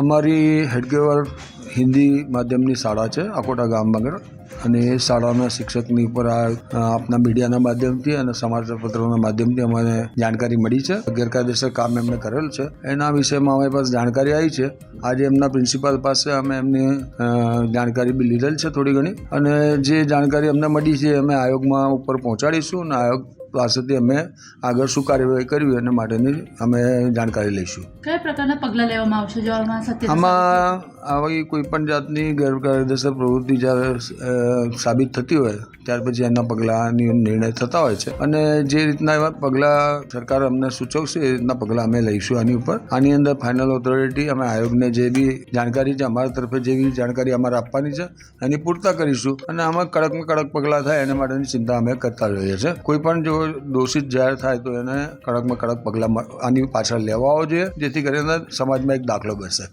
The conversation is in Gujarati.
અમારી હેડગેવર હિન્દી માધ્યમની શાળા છે અકોટા ગામ આગળ, અને એ શાળાના શિક્ષકની ઉપર આપના મીડિયાના માધ્યમથી અને સમાચારપત્રોના માધ્યમથી અમને જાણકારી મળી છે. ગેરકાયદેસર કામ એમણે કરેલ છે, એના વિષયમાં અમારી પાસે જાણકારી આવી છે. આજે એમના પ્રિન્સિપાલ પાસે અમે એમની જાણકારી બી લીધેલ છે થોડી ઘણી, અને જે જાણકારી અમને મળી છે અમે આયોગમાં ઉપર પહોંચાડીશું અને આયોગ પાસેથી અમે આગળ શું કાર્યવાહી કરવી એના માટેની અમે જાણકારી લઈશું. કયા પ્રકારના પગલાં લેવામાં આવશે જો આમાં આવી કોઈ પણ જાતની ગેરકાયદેસર પ્રવૃત્તિ જ્યારે સાબિત થતી હોય ત્યાર પછી એના પગલાંની નિર્ણય થતા હોય છે, અને જે રીતના એવા પગલાં સરકાર અમને સૂચવશે એ રીતના પગલાં અમે લઈશું આની ઉપર. આની અંદર ફાઇનલ ઓથોરિટી અમે આયોગને જે બી જાણકારી છે અમારા તરફે જેવી જાણકારી અમારે આપવાની છે એની પૂર્તતા કરીશું, અને આમાં કડકમાં કડક પગલાં થાય એના માટેની ચિંતા અમે કરતા રહીએ છીએ. કોઈ પણ જો દોષિત જાહેર થાય તો એને કડકમાં કડક પગલાં આની પાછળ લેવા જોઈએ, જેથી કરીને સમાજમાં એક દાખલો બેસે.